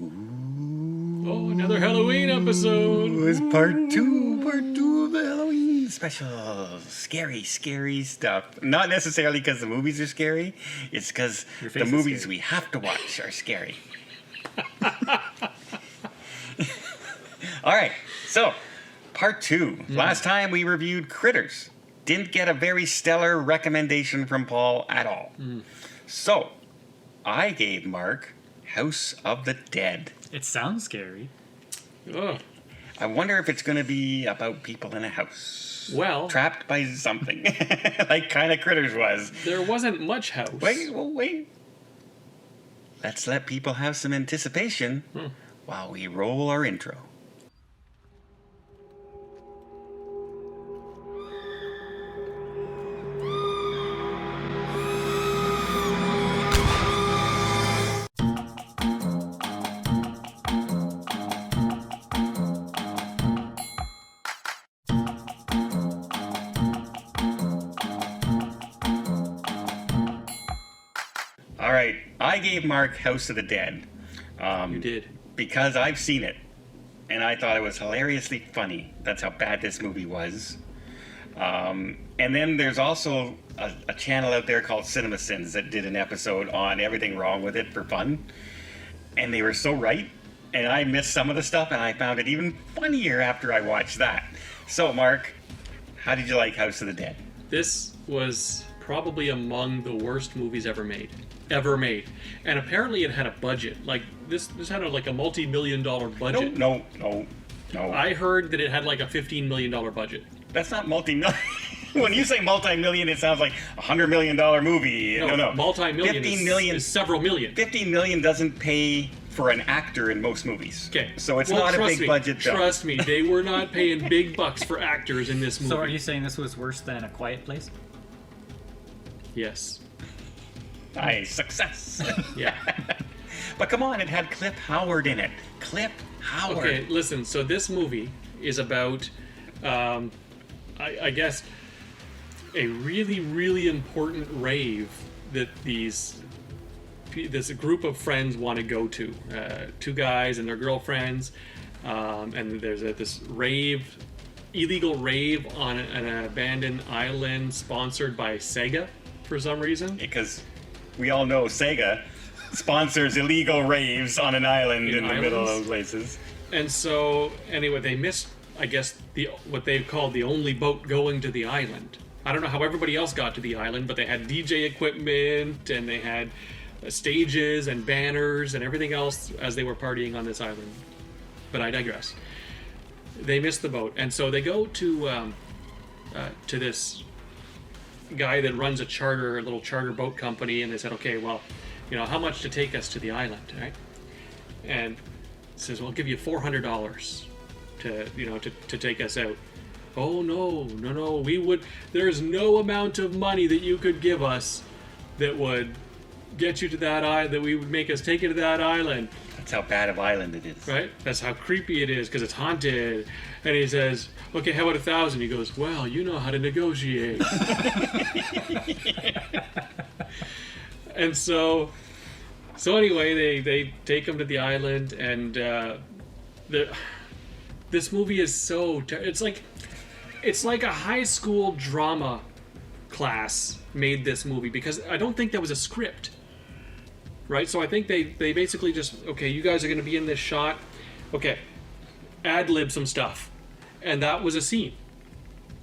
Oh, another Halloween episode. It was part two of the Halloween special. Scary stuff. Not necessarily because the movies are scary. It's because the movies we have to watch are scary. All right, so part two. Last time we reviewed Critters. Didn't get a very stellar recommendation from Paul at all. So I gave Mark House of the Dead. It sounds scary. Oh. I wonder if it's going to be about people in a house. Well, trapped by something. Like kind of Critters was. There wasn't much house. Wait. Let's let people have some anticipation while we roll our intro. All right, I gave Mark House of the Dead. You did. Because I've seen it, and I thought it was hilariously funny. That's how bad this movie was. And then there's also a channel out there called Cinema Sins that did an episode on everything wrong with it for fun. And they were so right, and I missed some of the stuff, and I found it even funnier after I watched that. So, Mark, how did you like House of the Dead? This was probably among the worst movies ever made. And apparently it had a budget. Like this had like a multi-million-dollar budget. No. I heard that it had like a $15 million budget. That's not multi-million. When you say multi-million, it sounds like $100 million movie. No. Multi-million 15 million is several million. 15 million doesn't pay for an actor in most movies. Okay. So it's not a big budget film. Trust me, they were not paying big bucks for actors in this movie. So are you saying this was worse than A Quiet Place? Yes. Nice. Success. Yeah. But come on, it had Cliff Howard in it. Cliff Howard. Okay, listen, so this movie is about, I guess, a really, really important rave that this group of friends want to go to. Two guys and their girlfriends, and there's this illegal rave on an abandoned island sponsored by Sega for some reason. Because we all know Sega sponsors illegal raves on an island in the middle of those places. And so, anyway, they missed, I guess, what they've called the only boat going to the island. I don't know how everybody else got to the island, but they had DJ equipment, and they had stages and banners and everything else as they were partying on this island. But I digress. They missed the boat, and so they go to this guy that runs a little charter boat company, and they said, okay, well, how much to take us to the island, right? And says, well, I'll give you $400 to take us out. Oh, no, there's no amount of money that you could give us that would get you to that island, that we would make us take you to that island. That's how bad of island it is. Right? That's how creepy it is, because it's haunted. And he says, okay, how about 1,000? He goes, well, you know how to negotiate. And so anyway, they take him to the island, and this movie is so it's like a high school drama class made this movie, because I don't think there was a script, right? So I think they basically just, okay, you guys are going to be in this shot, okay, ad-lib some stuff, and that was a scene.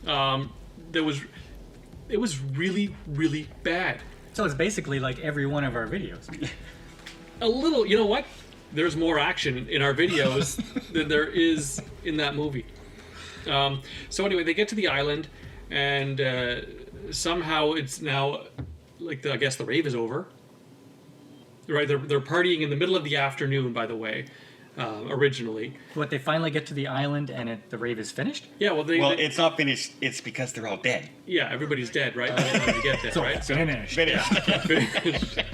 It was really, really bad. So it's basically like every one of our videos. A little, you know what? There's more action in our videos than there is in that movie. So anyway, they get to the island, and somehow it's now, I guess the rave is over. Right? They're partying in the middle of the afternoon, by the way, originally. What, they finally get to the island and the rave is finished? Yeah, well, it's not finished. It's because they're all dead. Yeah, everybody's dead, right? By the time they get there, So right? finished. Finished.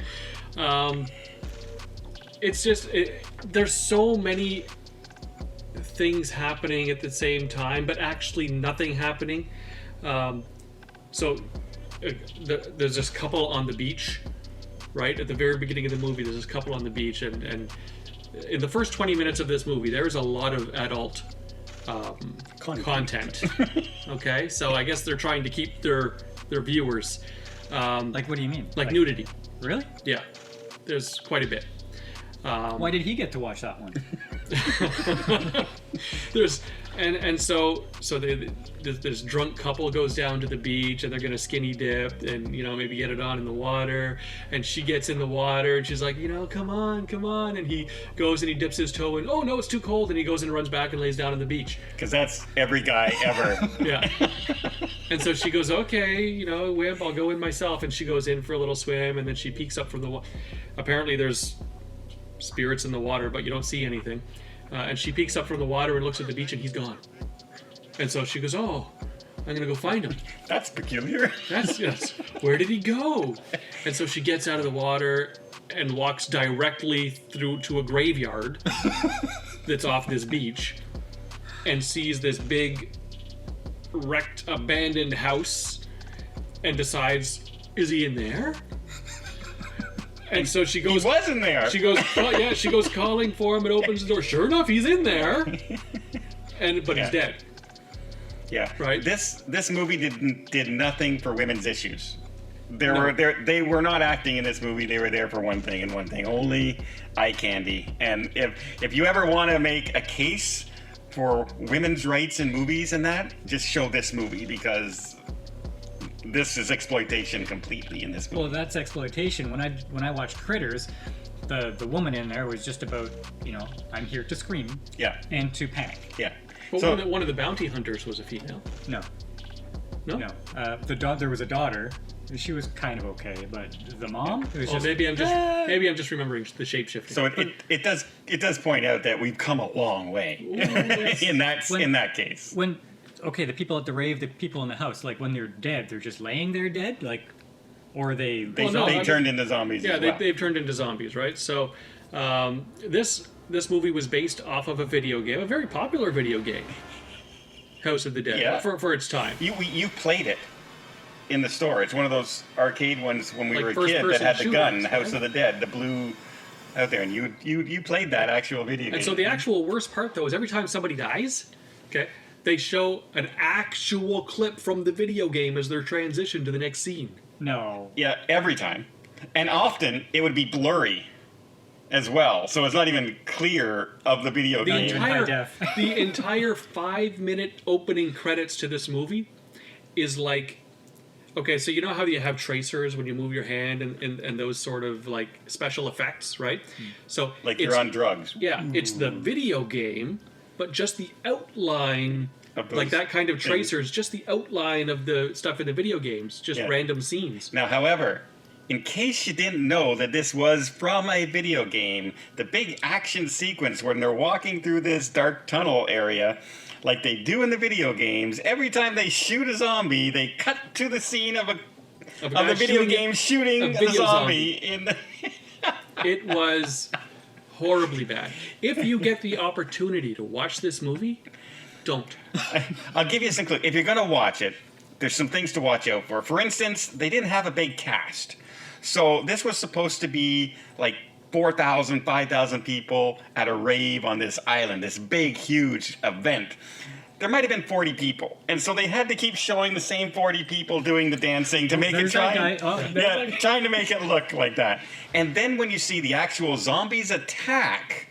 It's just, there's so many things happening at the same time, but actually nothing happening. So there's this couple on the beach, right? At the very beginning of the movie, there's this couple on the beach, and in the first 20 minutes of this movie, there is a lot of adult content. Okay, so I guess they're trying to keep their viewers. Like, what do you mean? Like nudity. Really? Yeah, there's quite a bit. Why did he get to watch that one? There's so this drunk couple goes down to the beach and they're gonna skinny dip and maybe get it on in the water, and she gets in the water and she's like, come on, and he goes and he dips his toe in. Oh no, it's too cold, and he goes and runs back and lays down on the beach. Because that's every guy ever. Yeah. And so she goes, okay, wimp, I'll go in myself, and she goes in for a little swim, and then she peeks up from the water. Apparently there's spirits in the water, but you don't see anything. And she peeks up from the water and looks at the beach, and he's gone. And so she goes, oh, I'm gonna go find him. That's peculiar. Yes. Where did he go? And so she gets out of the water and walks directly through to a graveyard that's off this beach, and sees this big wrecked abandoned house, and decides, is he in there? And so she goes. He was in there. She goes. Oh, yeah, she goes calling for him and opens the door. Sure enough, he's in there. But he's dead. Yeah. Right. This movie did nothing for women's issues. They were not acting in this movie. They were there for one thing and one thing only: eye candy. And if you ever want to make a case for women's rights in movies and that, just show this movie, because this is exploitation completely in this movie. Well, that's exploitation. When I watched Critters, the woman in there was just about, I'm here to scream. Yeah. And to panic. Yeah. But So- one of the bounty hunters was a female. No. No. There was a daughter. She was kind of okay, but the mom, it was just. Maybe I'm just remembering the shapeshifting. So it does point out that we've come a long way in that case. The people at the rave, the people in the house, like when they're dead, they're just laying there dead, like, or they Turned into zombies. Yeah, as well. they've turned into zombies, right? So this movie was based off of a video game, a very popular video game, House of the Dead, Yeah. for its time. You played it in the store. It's one of those arcade ones when we Like were a kid that first-person had the gun, shooters, House right? of the Dead, the blue out there, and you played that actual video game. And so the actual worst part, though, is every time somebody dies, okay, they show an actual clip from the video game as their transition to the next scene. No. Yeah, every time. And often it would be blurry as well, so it's not even clear of the video The game. high def. the entire 5-minute opening credits to this movie is like, okay, so you know how you have tracers when you move your hand and those sort of like special effects, right? So Like it's- you're on drugs. Yeah, it's the video game, but just the outline, Of those like that kind of things. tracers, just the outline of the stuff in the video games, just Yeah. random scenes. Now, however, in case you didn't know that this was from a video game, the big action sequence when they're walking through this dark tunnel area, like they do in the video games, every time they shoot a zombie, they cut to the scene of Of the guys video shooting game shooting a the video zombie in the... It was horribly bad. If you get the opportunity to watch this movie, don't. I'll give you some clue. If you're going to watch it, there's some things to watch out for. For instance, they didn't have a big cast. So this was supposed to be like 4,000, 5,000 people at a rave on this island, this big, huge event. There might have been 40 people. And so they had to keep showing the same 40 people doing the dancing to make it there's that try. guy. Oh, there's Yeah, that guy. trying to make it look like that. And then when you see the actual zombies attack,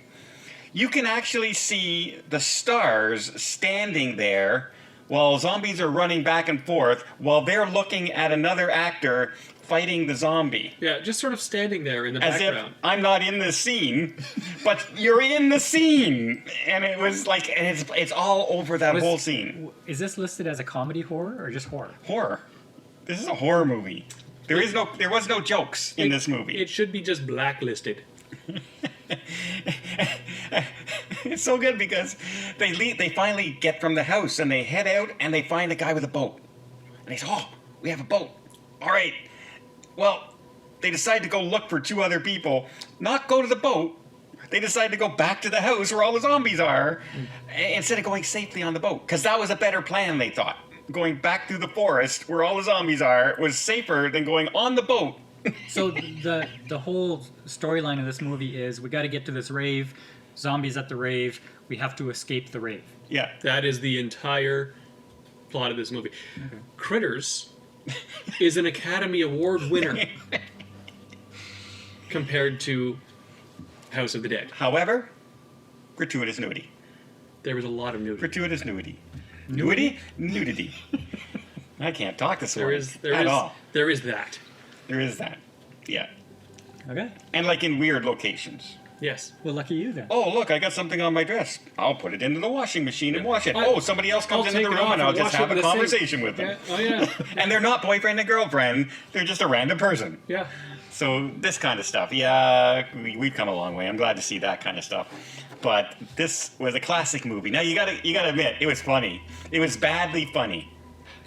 you can actually see the stars standing there while zombies are running back and forth while they're looking at another actor fighting the zombie. Yeah, just sort of standing there in the As if background. I'm not in the scene, but you're in the scene. And it was like, and it's all over that whole scene. Is this listed as a comedy horror or just horror? Horror. This is a horror movie. There was no jokes in this movie. It should be just blacklisted. It's so good because they finally get from the house and they head out and they find a guy with a boat. And they say, oh, we have a boat. All right. Well, they decide to go look for 2 other people, not go to the boat. They decide to go back to the house where all the zombies are instead of going safely on the boat. Because that was a better plan, they thought. Going back through the forest where all the zombies are was safer than going on the boat So the whole storyline of this movie is we got to get to this rave. Zombies at the rave. We have to escape the rave. Yeah. That is the entire plot of this movie. Critters is an Academy Award winner compared to House of the Dead. However, gratuitous nudity. There was a lot of nudity. Gratuitous nudity. Nudity? Nudity. I can't talk this There morning is at all. there is that. There is that. Yeah. Okay. And like in weird locations. Yes. Well, lucky you then. Oh, look, I got something on my dress. I'll put it into the washing machine and wash it. I- Oh, somebody else comes I'll into the take it room off and and I'll just wash it have a with a sink. conversation with them. Yeah. Oh yeah. And they're not boyfriend and girlfriend. They're just a random person. Yeah. So this kind of stuff, yeah, we've come a long way. I'm glad to see that kind of stuff. But this was a classic movie. Now you gotta admit, it was funny. It was badly funny.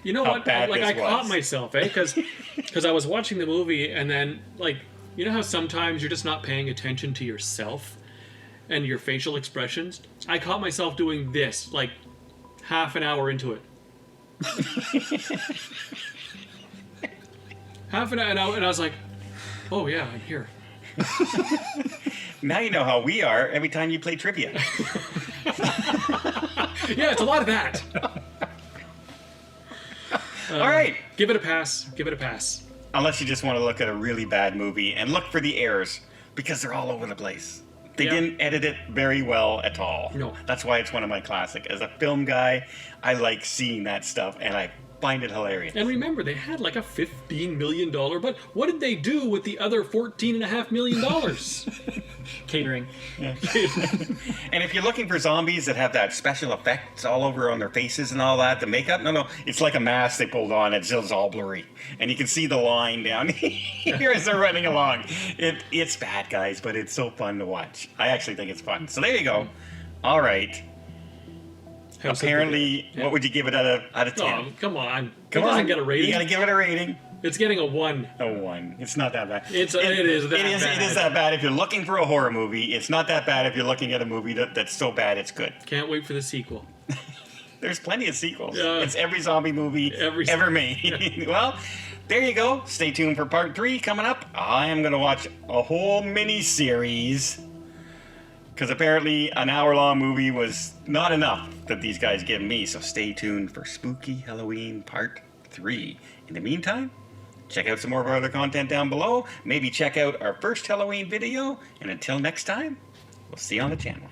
You know How what? bad Like this I caught was. myself, because I was watching the movie and then like you know how sometimes you're just not paying attention to yourself and your facial expressions. I caught myself doing this like half an hour into it. Half an hour, and I was like, "Oh yeah, I'm here." Now you know how we are every time you play trivia. Yeah, it's a lot of that. All right. Give it a pass. Give it a pass. Unless you just want to look at a really bad movie and look for the errors because they're all over the place. They Yeah. didn't edit it very well at all. No. That's why it's one of my classic. As a film guy, I like seeing that stuff and I find it hilarious. And remember, they had like a $15 million budget. What did they do with the other $14.5 million? Catering. And if you're looking for zombies that have that special effects all over on their faces and all that, the makeup, no, it's like a mask they pulled on. It's just all blurry. And you can see the line down here as they're running along. It's bad, guys, but it's so fun to watch. I actually think it's fun. So there you go. All right. House of the Apparently, Dead. Yeah. what would you give it out of 10? Oh, come on. Come it doesn't on. get a rating. You gotta give it a rating. It's getting a 1. A 1. It's not that bad. It is that It is bad. that bad if you're looking for a horror movie. It's not that bad if you're looking at a movie that's so bad it's good. Can't wait for the sequel. There's plenty of sequels. Yeah. It's every zombie movie ever made. Well, there you go. Stay tuned for part 3 coming up. I am going to watch a whole mini-series because apparently an hour-long movie was not enough that these guys give me. So stay tuned for Spooky Halloween part 3. In the meantime, check out some more of our other content down below. Maybe check out our first Halloween video. And until next time, we'll see you on the channel.